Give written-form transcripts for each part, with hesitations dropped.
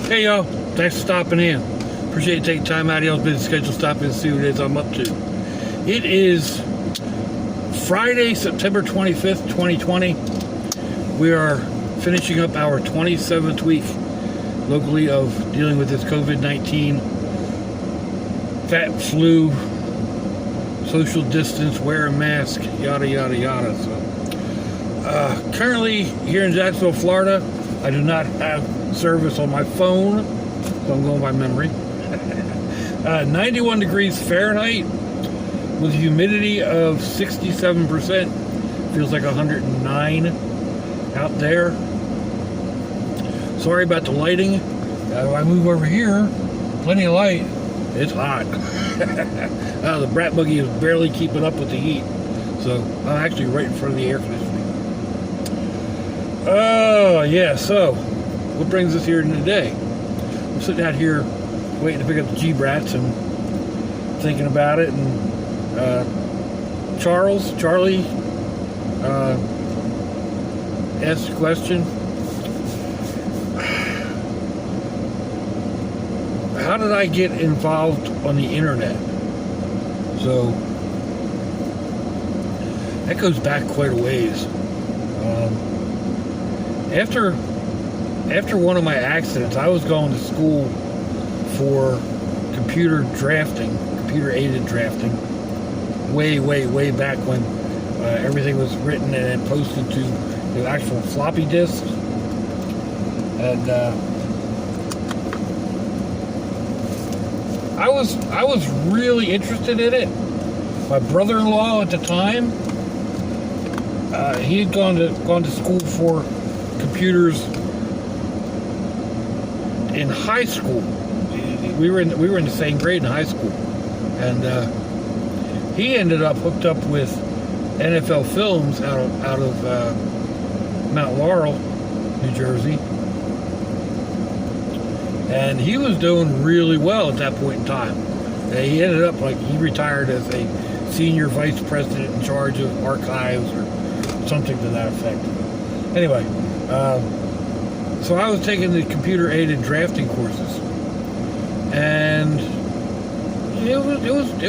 Hey y'all, thanks for stopping in. Appreciate you taking time out of y'all's busy schedule to stop in and see what it is I'm up to. It is Friday, September 25th, 2020. We are finishing up our 27th week locally of dealing with this COVID-19 fat flu, social distance, wear a mask, yada yada yada. So, currently here in Jacksonville, Florida, I do not have service on my phone, so I'm going by memory. 91 degrees Fahrenheit with a humidity of 67%. Feels like 109 out there. Sorry about the lighting. If I move over here, plenty of light. It's hot. The brat buggy is barely keeping up with the heat. So I'm actually right in front of the air conditioning. Oh, yeah, so what brings us here today? I'm sitting out here waiting to pick up the G-Brats and thinking about it. And Charlie asked a question. How did I get involved on the internet? So that goes back quite a ways. After one of my accidents, I was going to school for computer aided drafting, way back when everything was written and then posted to the actual floppy disks. And I was really interested in it. My brother-in-law at the time, he had gone to school for computers in high school. We were in the same grade in high school, and he ended up hooked up with NFL Films out of Mount Laurel, New Jersey, and he was doing really well at that point in time. He ended up he retired as a senior vice president in charge of archives or something to that effect. Anyway, so I was taking the computer-aided drafting courses, and it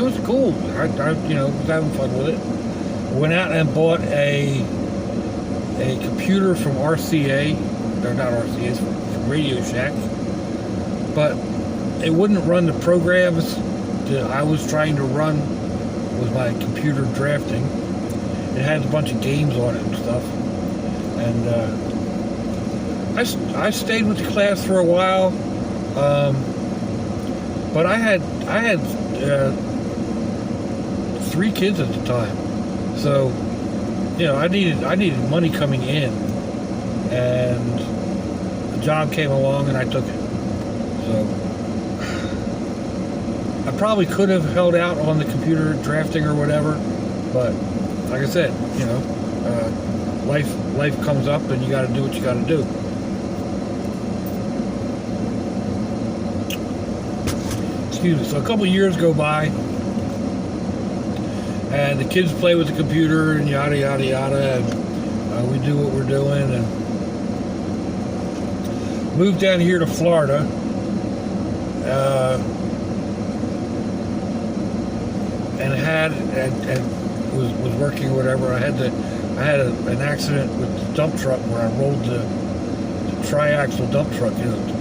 was cool. I was having fun with it. Went out and bought a computer from RCA, or not RCA, it's from Radio Shack, but it wouldn't run the programs that I was trying to run with my computer drafting. It had a bunch of games on it and stuff, and I stayed with the class for a while, but I had 3 kids at the time, so I needed money coming in, and the job came along and I took it. So I probably could have held out on the computer drafting or whatever, but like I said, life comes up and you got to do what you got to do. Excuse me. So a couple of years go by, and the kids play with the computer and yada yada yada, and we do what we're doing, and moved down here to Florida. And was working or whatever. I had an accident with the dump truck where I rolled the triaxle dump truck.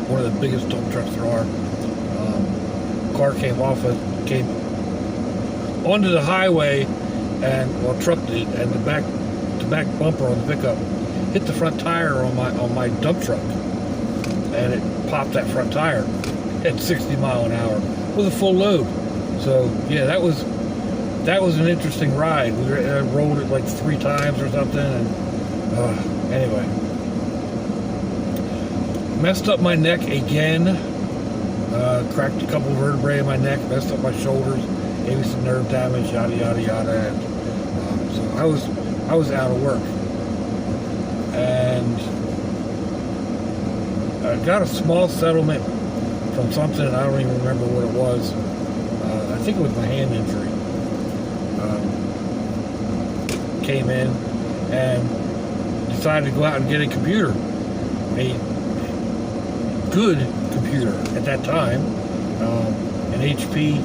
One of the biggest dump trucks there are. Car came onto the highway, and truck did, and the back bumper on the pickup hit the front tire on my dump truck, and it popped that front tire at 60 mile an hour with a full load. So yeah, that was an interesting ride. We rolled it like 3 times or something, and anyway, messed up my neck again. Cracked a couple vertebrae in my neck, messed up my shoulders, gave me some nerve damage, yada yada yada. And, so I was out of work, and I got a small settlement from something, and I don't even remember what it was. I think it was my hand injury. Came in and decided to go out and get a computer. good computer at that time. An HP,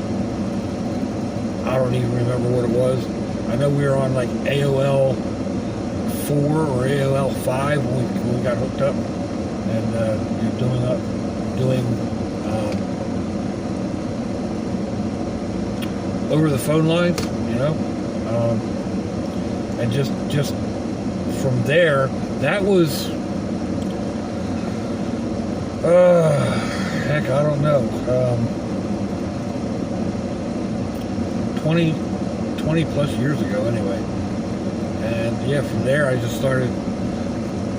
I don't even remember what it was. I know we were on like AOL 4 or AOL 5 when we got hooked up and doing over the phone lines, and just from there, that was heck, I don't know, 20 plus years ago anyway. And yeah, from there I just started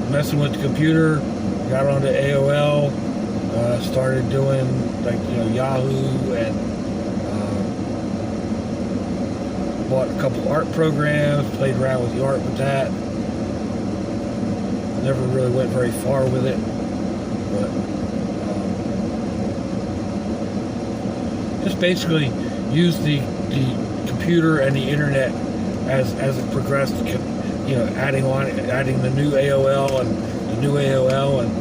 messing with the computer, got onto AOL, started doing like Yahoo, and bought a couple art programs, played around with the art with that. Never really went very far with it, but just basically used the computer and the internet as it progressed, adding the new AOL and the new AOL, and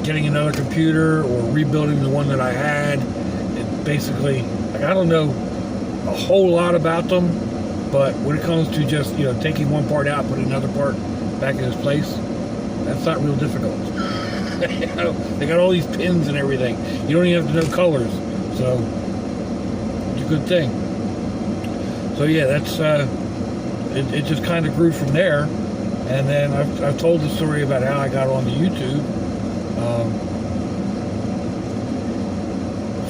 getting another computer or rebuilding the one that I had. And basically, like, I don't know a whole lot about them, but when it comes to just taking one part out, putting another part back in its place, that's not real difficult. They got all these pins and everything. You don't even have to know colors, so it's a good thing. So yeah, that's it just kind of grew from there. And then I've told the story about how I got onto YouTube.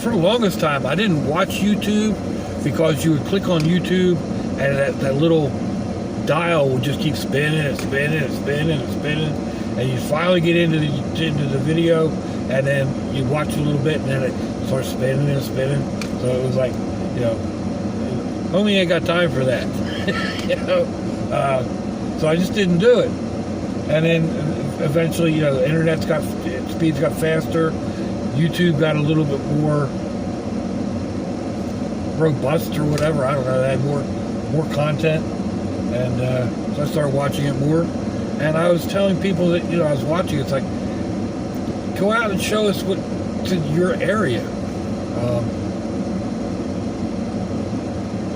For the longest time, I didn't watch YouTube, because you would click on YouTube and that little dial would just keep spinning and spinning and spinning and spinning, and you finally get into the video, and then you watch a little bit, and then it starts spinning and spinning. So it was like, homie ain't got time for that. So I just didn't do it. And then eventually, the internet's speeds got faster. YouTube got a little bit more robust or whatever. I don't know. They had more content, and so I started watching it more. And I was telling people that I was watching. It's like, go out and show us what's in your area.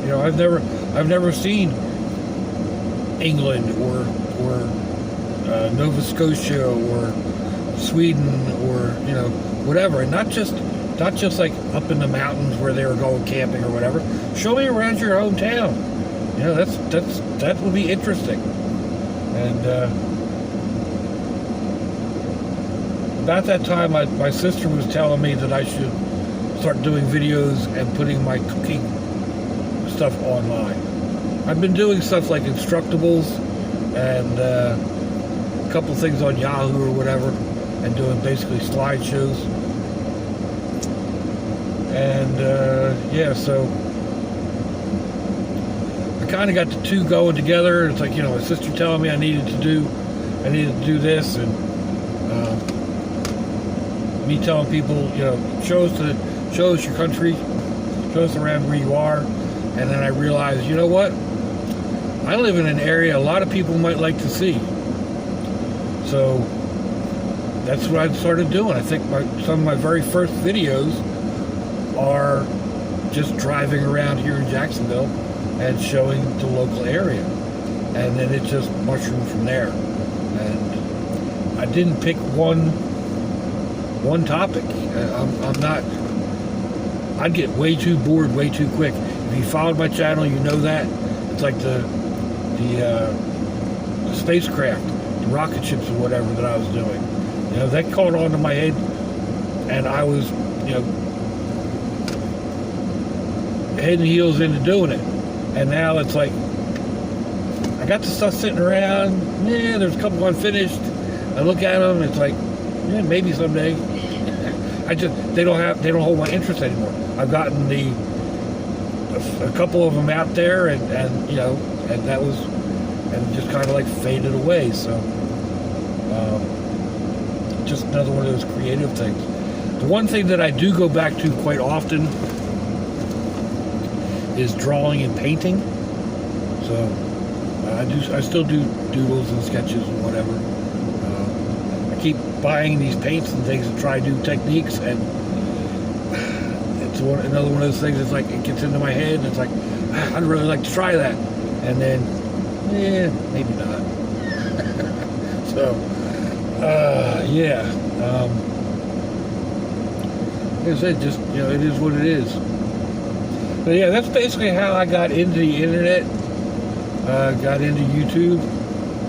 I've never seen England or Nova Scotia or Sweden or whatever, and not just like up in the mountains where they were going camping or whatever. Show me around your hometown. That would be interesting. And about that time, my sister was telling me that I should start doing videos and putting my cooking stuff online. I've been doing stuff like Instructables and a couple things on Yahoo or whatever, and doing basically slideshows. And yeah, so I kind of got the two going together. It's like, my sister telling me I needed to do this, and me telling people, show us your country, show us around where you are. And then I realized, you know what? I live in an area a lot of people might like to see. So that's what I started doing. I think some of my very first videos are just driving around here in Jacksonville and showing the local area. And then it just mushroomed from there. And I didn't pick one topic. I'm not... I'd get way too bored way too quick. If you followed my channel, you know that. It's like the spacecraft, the rocket ships or whatever that I was doing. That caught on to my head, and I was, head and heels into doing it. And now it's like, I got the stuff sitting around. Yeah, there's a couple unfinished. I look at them, it's like, yeah, maybe someday. They don't hold my interest anymore. I've gotten a couple of them out there, and that was, and just kind of like faded away. So just another one of those creative things. The one thing that I do go back to quite often is drawing and painting. So I still do doodles and sketches and whatever. I keep buying these paints and things to try new techniques, and it's another one of those things. It's like it gets into my head, and it's like I'd really like to try that, and then maybe not. So yeah, like I said, just it is what it is. But yeah, that's basically how I got into the internet. Got into YouTube.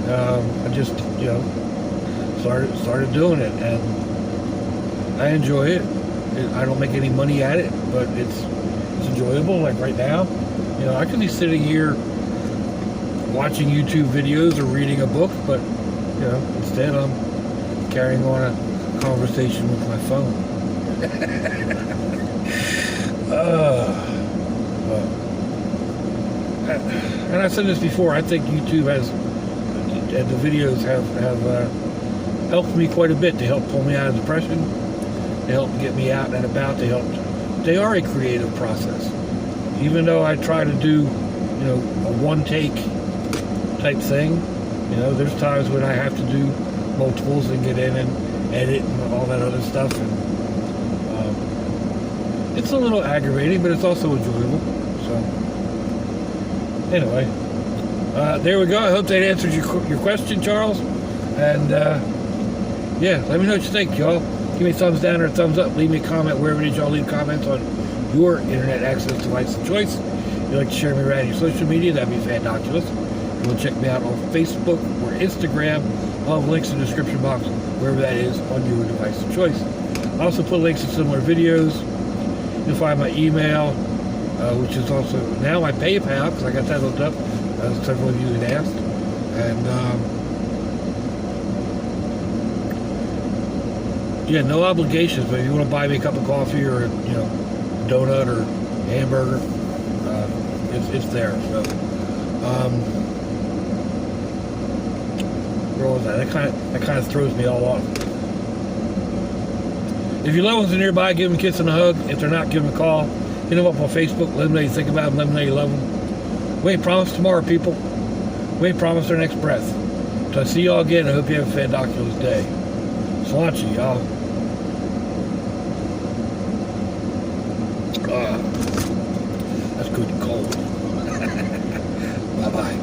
I just started doing it, and I enjoy it. I don't make any money at it, but it's enjoyable. Like right now, I could be sitting here watching YouTube videos or reading a book, but instead I'm carrying on a conversation with my phone. And I said this before, I think YouTube has, and the videos have helped me quite a bit to help pull me out of depression. They help get me out and about. They are a creative process. Even though I try to do, a one-take type thing, there's times when I have to do multiples and get in and edit and all that other stuff. And it's a little aggravating, but it's also enjoyable. So anyway, there we go. I hope that answers your question, Charles. And yeah, let me know what you think, y'all. Give me a thumbs down or a thumbs up. Leave me a comment wherever it is y'all leave comments on your internet access device of choice. If you'd like to share me around your social media, that'd be fantabulous. If you want to check me out on Facebook or Instagram, I'll have links in the description box, wherever that is on your device of choice. I also put links to similar videos. You'll find my email, which is also now my PayPal, because I got that hooked up, as several of you had asked. And yeah, no obligations, but if you want to buy me a cup of coffee or a donut or hamburger, it's there. So where was that? That kind of throws me all off. If your loved ones are nearby, give them a kiss and a hug. If they're not, give them a call. Hit them up on Facebook. Let them know you think about them. Let them know you love them. We ain't promised tomorrow, people. We ain't promised our next breath. So I see y'all again. I hope you have a fantabulous day. Sláinte, y'all. That's good and cold. Bye-bye.